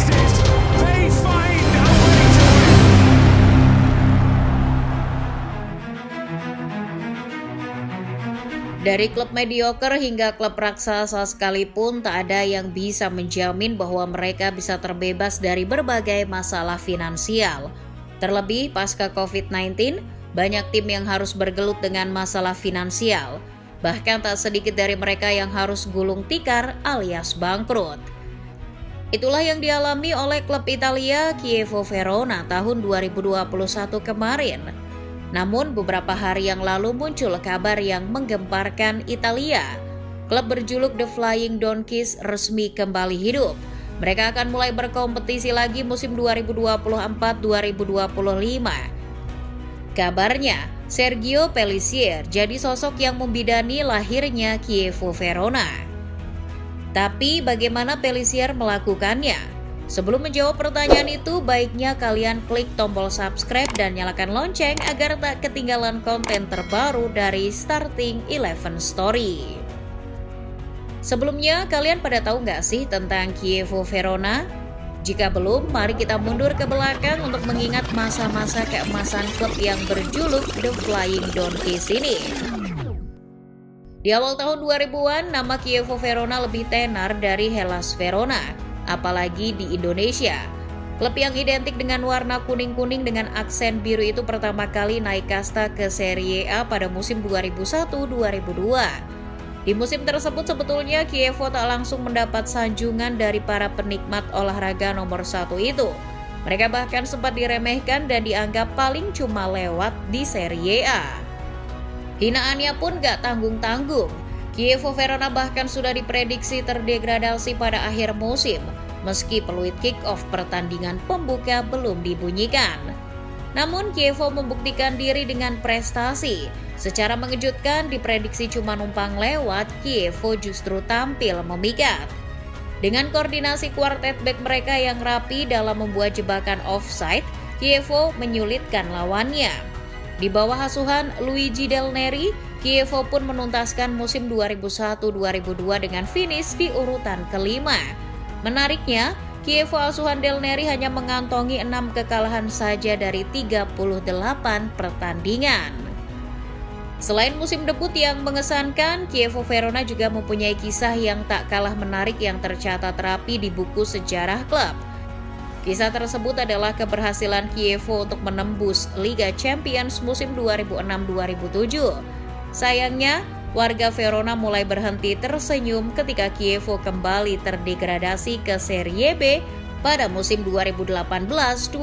contested. They find a way to win. Dari klub mediocre hingga klub raksasa sekalipun, tak ada yang bisa menjamin bahwa mereka bisa terbebas dari berbagai masalah finansial. Terlebih pasca COVID-19, banyak tim yang harus bergelut dengan masalah finansial. Bahkan tak sedikit dari mereka yang harus gulung tikar alias bangkrut. Itulah yang dialami oleh klub Italia Chievo Verona tahun 2021 kemarin. Namun beberapa hari yang lalu muncul kabar yang menggemparkan Italia. Klub berjuluk The Flying Donkeys resmi kembali hidup. Mereka akan mulai berkompetisi lagi musim 2024-2025. Kabarnya, Sergio Pellissier jadi sosok yang membidani lahirnya Chievo Verona. Tapi bagaimana Pellissier melakukannya? Sebelum menjawab pertanyaan itu, baiknya kalian klik tombol subscribe dan nyalakan lonceng agar tak ketinggalan konten terbaru dari Starting 11 Story. Sebelumnya, kalian pada tahu nggak sih tentang Chievo Verona? Jika belum, mari kita mundur ke belakang untuk mengingat masa-masa keemasan klub yang berjuluk The Flying Donkeys ini. Di awal tahun 2000-an, nama Chievo Verona lebih tenar dari Hellas Verona. Apalagi di Indonesia. Klub yang identik dengan warna kuning-kuning dengan aksen biru itu pertama kali naik kasta ke Serie A pada musim 2001-2002. Di musim tersebut sebetulnya Chievo tak langsung mendapat sanjungan dari para penikmat olahraga nomor 1 itu. Mereka bahkan sempat diremehkan dan dianggap paling cuma lewat di Serie A. Hinaannya pun gak tanggung-tanggung. Chievo Verona bahkan sudah diprediksi terdegradasi pada akhir musim, meski peluit kick-off pertandingan pembuka belum dibunyikan. Namun Chievo membuktikan diri dengan prestasi. Secara mengejutkan, diprediksi cuma numpang lewat, Chievo justru tampil memikat. Dengan koordinasi kuartet bek mereka yang rapi dalam membuat jebakan offside, Chievo menyulitkan lawannya. Di bawah asuhan Luigi Del Neri, Chievo pun menuntaskan musim 2001-2002 dengan finish di urutan kelima. Menariknya, Chievo asuhan Del Neri hanya mengantongi 6 kekalahan saja dari 38 pertandingan. Selain musim debut yang mengesankan, Chievo Verona juga mempunyai kisah yang tak kalah menarik yang tercatat rapi di buku sejarah klub. Kisah tersebut adalah keberhasilan Chievo untuk menembus Liga Champions musim 2006-2007. Sayangnya, warga Verona mulai berhenti tersenyum ketika Chievo kembali terdegradasi ke Serie B pada musim 2018-2019.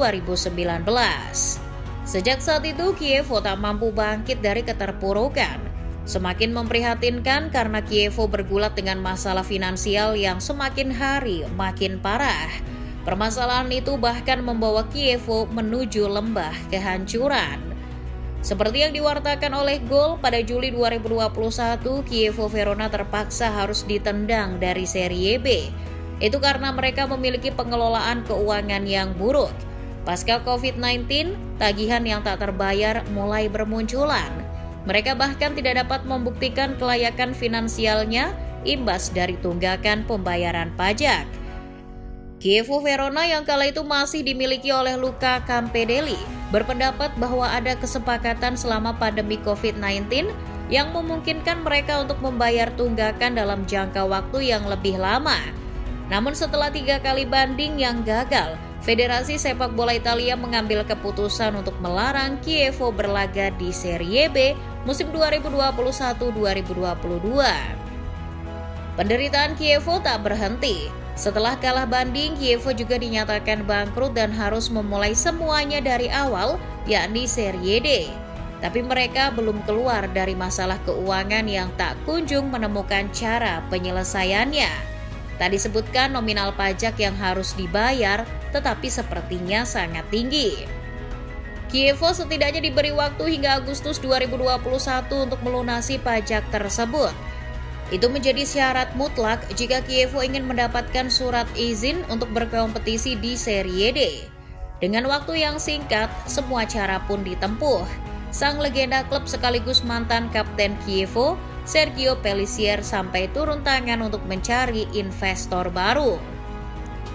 Sejak saat itu, Chievo tak mampu bangkit dari keterpurukan. Semakin memprihatinkan karena Chievo bergulat dengan masalah finansial yang semakin hari makin parah. Permasalahan itu bahkan membawa Chievo menuju lembah kehancuran. Seperti yang diwartakan oleh Gol pada Juli 2021, Chievo Verona terpaksa harus ditendang dari Serie B. Itu karena mereka memiliki pengelolaan keuangan yang buruk. Pasca COVID-19, tagihan yang tak terbayar mulai bermunculan. Mereka bahkan tidak dapat membuktikan kelayakan finansialnya imbas dari tunggakan pembayaran pajak. Chievo Verona yang kala itu masih dimiliki oleh Luca Campedelli berpendapat bahwa ada kesepakatan selama pandemi COVID-19 yang memungkinkan mereka untuk membayar tunggakan dalam jangka waktu yang lebih lama. Namun setelah 3 kali banding yang gagal, Federasi Sepak Bola Italia mengambil keputusan untuk melarang Chievo berlaga di Serie B musim 2021-2022. Penderitaan Chievo tak berhenti. Setelah kalah banding, Chievo juga dinyatakan bangkrut dan harus memulai semuanya dari awal, yakni Serie D. Tapi mereka belum keluar dari masalah keuangan yang tak kunjung menemukan cara penyelesaiannya. Tak disebutkan nominal pajak yang harus dibayar, tetapi sepertinya sangat tinggi. Chievo setidaknya diberi waktu hingga Agustus 2021 untuk melunasi pajak tersebut. Itu menjadi syarat mutlak jika Chievo ingin mendapatkan surat izin untuk berkompetisi di Serie D. Dengan waktu yang singkat, semua cara pun ditempuh. Sang legenda klub sekaligus mantan kapten Chievo, Sergio Pellissier sampai turun tangan untuk mencari investor baru.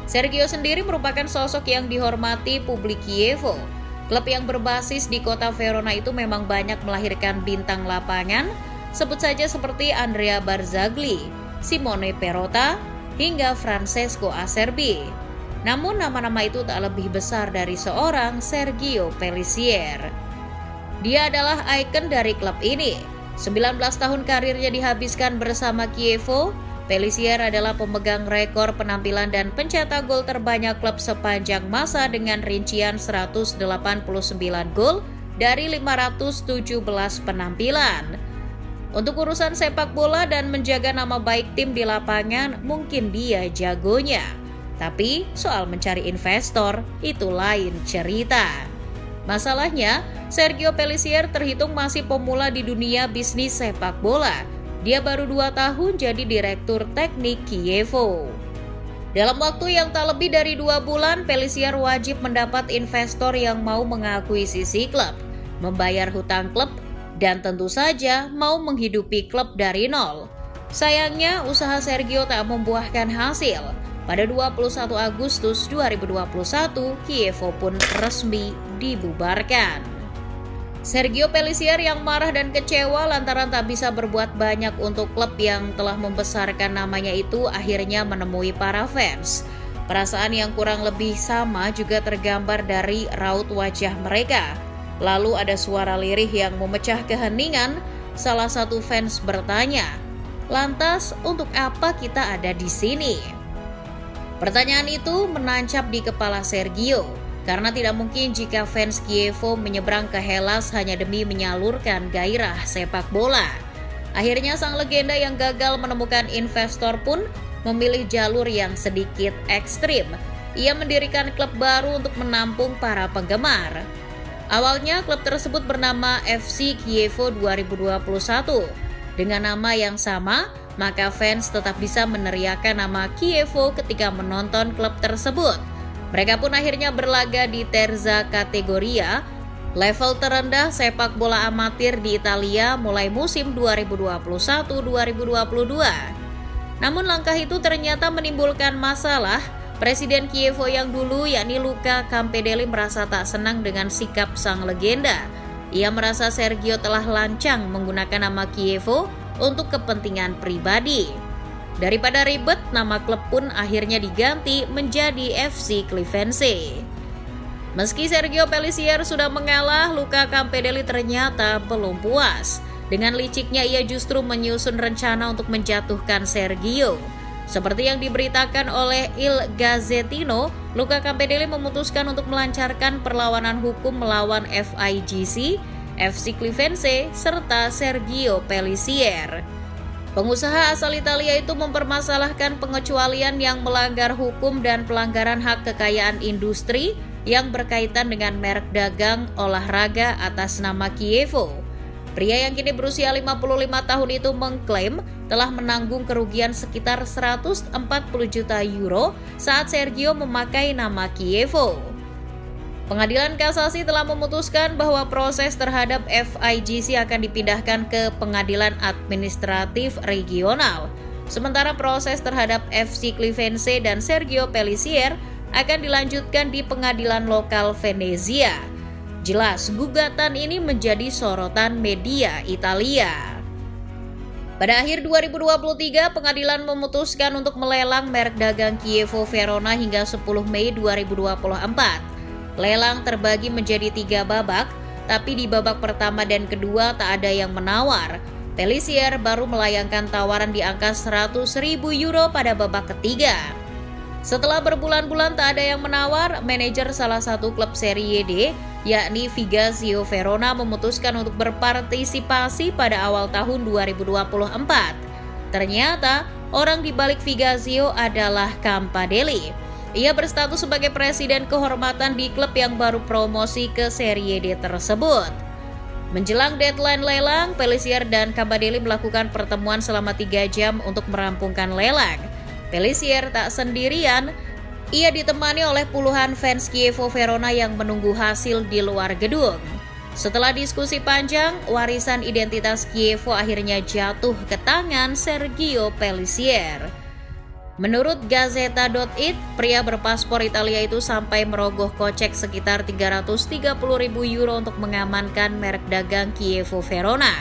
Sergio sendiri merupakan sosok yang dihormati publik Chievo. Klub yang berbasis di kota Verona itu memang banyak melahirkan bintang lapangan, sebut saja seperti Andrea Barzagli, Simone Perrotta, hingga Francesco Acerbi. Namun nama-nama itu tak lebih besar dari seorang Sergio Pellissier. Dia adalah ikon dari klub ini. 19 tahun karirnya dihabiskan bersama Chievo. Pellissier adalah pemegang rekor penampilan dan pencetak gol terbanyak klub sepanjang masa dengan rincian 189 gol dari 517 penampilan. Untuk urusan sepak bola dan menjaga nama baik tim di lapangan, mungkin dia jagonya. Tapi soal mencari investor, itu lain cerita. Masalahnya, Sergio Pellissier terhitung masih pemula di dunia bisnis sepak bola. Dia baru 2 tahun jadi direktur teknik Chievo. Dalam waktu yang tak lebih dari 2 bulan, Pellissier wajib mendapat investor yang mau mengakuisisi klub, membayar hutang klub, dan tentu saja mau menghidupi klub dari nol. Sayangnya, usaha Sergio tak membuahkan hasil. Pada 21 Agustus 2021, Chievo pun resmi dibubarkan. Sergio Pellissier yang marah dan kecewa lantaran tak bisa berbuat banyak untuk klub yang telah membesarkan namanya itu akhirnya menemui para fans. Perasaan yang kurang lebih sama juga tergambar dari raut wajah mereka. Lalu ada suara lirih yang memecah keheningan. Salah satu fans bertanya, "Lantas untuk apa kita ada di sini?" Pertanyaan itu menancap di kepala Sergio. Karena tidak mungkin jika fans Chievo menyeberang ke Hellas hanya demi menyalurkan gairah sepak bola. Akhirnya sang legenda yang gagal menemukan investor pun memilih jalur yang sedikit ekstrim. Ia mendirikan klub baru untuk menampung para penggemar. Awalnya klub tersebut bernama FC Chievo 2021. Dengan nama yang sama, maka fans tetap bisa meneriakkan nama Chievo ketika menonton klub tersebut. Mereka pun akhirnya berlaga di Terza Categoria, level terendah sepak bola amatir di Italia mulai musim 2021-2022. Namun langkah itu ternyata menimbulkan masalah. Presiden Chievo yang dulu yakni Luca Campedelli merasa tak senang dengan sikap sang legenda. Ia merasa Sergio telah lancang menggunakan nama Chievo untuk kepentingan pribadi. Daripada ribet, nama klub pun akhirnya diganti menjadi FC Clivense. Meski Sergio Pellissier sudah mengalah, Luca Campedelli ternyata belum puas. Dengan liciknya ia justru menyusun rencana untuk menjatuhkan Sergio. Seperti yang diberitakan oleh Il Gazzettino, Luca Campedelli memutuskan untuk melancarkan perlawanan hukum melawan FIGC, FC Clivense, serta Sergio Pellissier. Pengusaha asal Italia itu mempermasalahkan pengecualian yang melanggar hukum dan pelanggaran hak kekayaan industri yang berkaitan dengan merek dagang olahraga atas nama Chievo. Pria yang kini berusia 55 tahun itu mengklaim telah menanggung kerugian sekitar 140 juta euro saat Sergio memakai nama Chievo. Pengadilan Kasasi telah memutuskan bahwa proses terhadap FIGC akan dipindahkan ke Pengadilan Administratif Regional. Sementara proses terhadap FC Clivense dan Sergio Pellissier akan dilanjutkan di Pengadilan Lokal Venezia. Jelas, gugatan ini menjadi sorotan media Italia. Pada akhir 2023, pengadilan memutuskan untuk melelang merek dagang Chievo Verona hingga 10 Mei 2024. Lelang terbagi menjadi 3 babak, tapi di babak pertama dan kedua tak ada yang menawar. Pellissier baru melayangkan tawaran di angka 100.000 euro pada babak ketiga. Setelah berbulan-bulan tak ada yang menawar, manajer salah satu klub Serie D, yakni Vigazio Verona, memutuskan untuk berpartisipasi pada awal tahun 2024. Ternyata, orang di balik Vigazio adalah Campedelli. Ia berstatus sebagai presiden kehormatan di klub yang baru promosi ke Serie D tersebut. Menjelang deadline lelang, Pellissier dan Campedelli melakukan pertemuan selama 3 jam untuk merampungkan lelang. Pellissier tak sendirian, ia ditemani oleh puluhan fans Chievo Verona yang menunggu hasil di luar gedung. Setelah diskusi panjang, warisan identitas Chievo akhirnya jatuh ke tangan Sergio Pellissier. Menurut Gazzetta.it, pria berpaspor Italia itu sampai merogoh kocek sekitar 330.000 euro untuk mengamankan merek dagang Chievo Verona.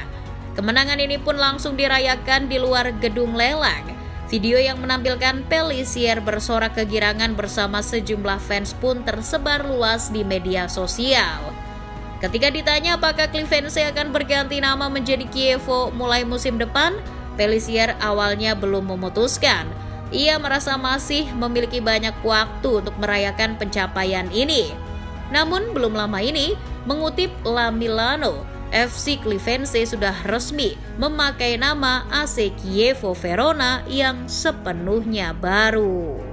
Kemenangan ini pun langsung dirayakan di luar gedung lelang. Video yang menampilkan Pellissier bersorak kegirangan bersama sejumlah fans pun tersebar luas di media sosial. Ketika ditanya apakah Clivence akan berganti nama menjadi Chievo mulai musim depan, Pellissier awalnya belum memutuskan. Ia merasa masih memiliki banyak waktu untuk merayakan pencapaian ini. Namun belum lama ini, mengutip La Milano, FC Clivence sudah resmi memakai nama AC Chievo Verona yang sepenuhnya baru.